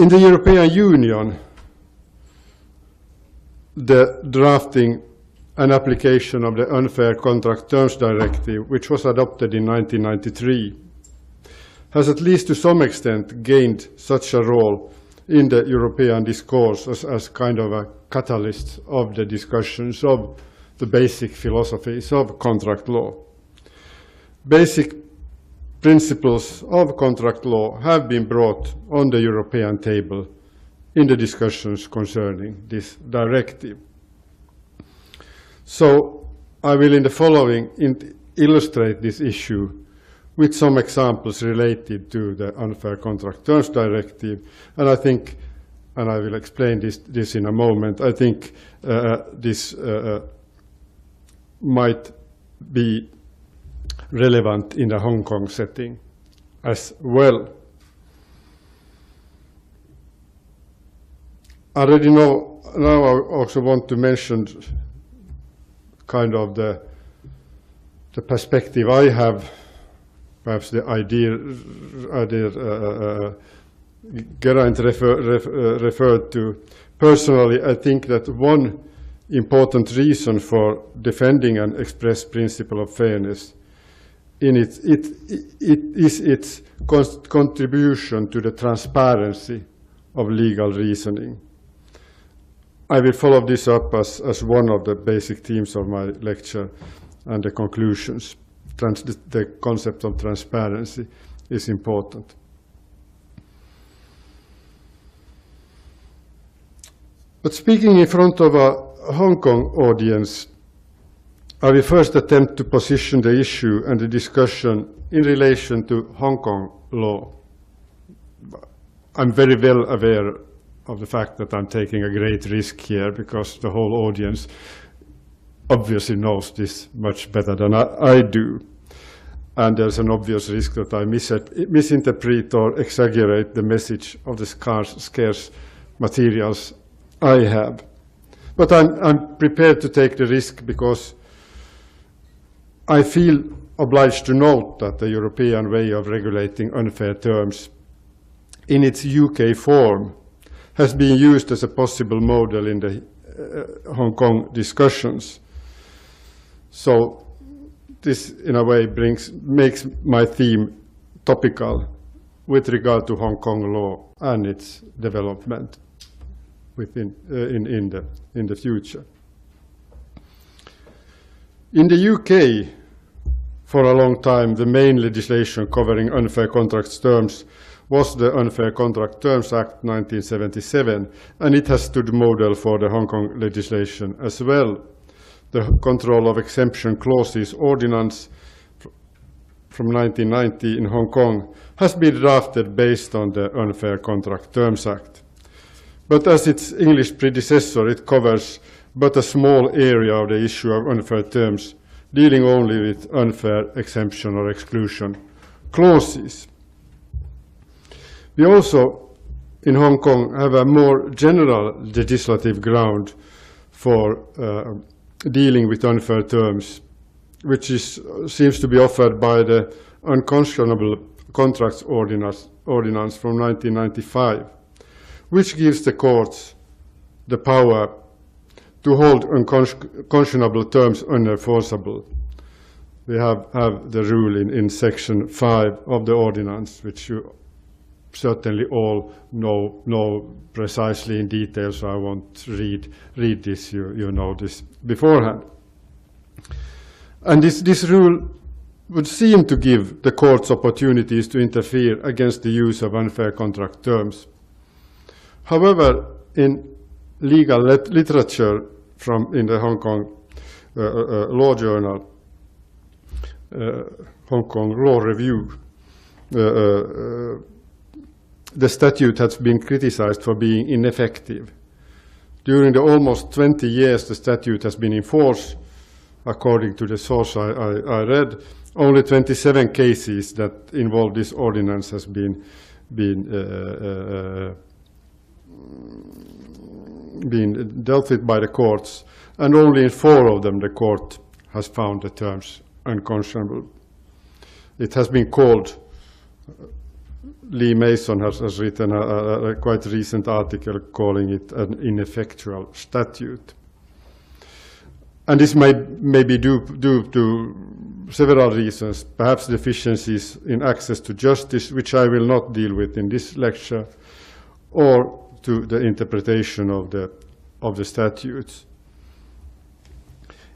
In the European Union, the drafting and application of the Unfair Contract Terms Directive, which was adopted in 1993, has at least to some extent gained such a role in the European discourse as kind of a catalyst of the discussions of the basic philosophies of contract law. Basic principles of contract law have been brought on the European table in the discussions concerning this directive. So I will in the following illustrate this issue with some examples related to the Unfair Contract Terms Directive, and I think, and I will explain this in a moment, I think this might be relevant in the Hong Kong setting as well. Already now I also want to mention kind of the perspective I have, perhaps the idea Geraint referred to. Personally, I think that one important reason for defending an express principle of fairness it is its contribution to the transparency of legal reasoning. I will follow this up as one of the basic themes of my lecture and the conclusions. The concept of transparency is important. But speaking in front of a Hong Kong audience, I will first attempt to position the issue and the discussion in relation to Hong Kong law. I'm very well aware of the fact that I'm taking a great risk here, because the whole audience obviously knows this much better than I do. And there's an obvious risk that I misinterpret or exaggerate the message of the scarce materials I have. But I'm prepared to take the risk because I feel obliged to note that the European way of regulating unfair terms in its UK form has been used as a possible model in the Hong Kong discussions. So this, in a way, makes my theme topical with regard to Hong Kong law and its development within in the future. In the UK, for a long time, the main legislation covering unfair contract terms was the Unfair Contract Terms Act 1977, and it has stood model for the Hong Kong legislation as well. The Control of Exemption Clauses Ordinance from 1990 in Hong Kong has been drafted based on the Unfair Contract Terms Act. But as its English predecessor, it covers but a small area of the issue of unfair terms, dealing only with unfair exemption or exclusion clauses. We also, in Hong Kong, have a more general legislative ground for dealing with unfair terms, which seems to be offered by the Unconscionable Contracts Ordinance from 1995, which gives the courts the power to hold unconscionable terms unenforceable. We have the rule in section 5 of the ordinance, which you certainly all know precisely in detail, so I won't read this, you know this beforehand. And this rule would seem to give the courts opportunities to interfere against the use of unfair contract terms. However, in legal literature in the Hong Kong Law Journal, Hong Kong Law Review, the statute has been criticized for being ineffective. During the almost 20 years the statute has been in force, according to the source I read, only 27 cases that involve this ordinance has been dealt with by the courts, and only in 4 of them the court has found the terms unconscionable. It has been called Lee Mason has written a quite recent article calling it an ineffectual statute. And this may be due to several reasons, perhaps deficiencies in access to justice, which I will not deal with in this lecture, or to the interpretation of the statutes.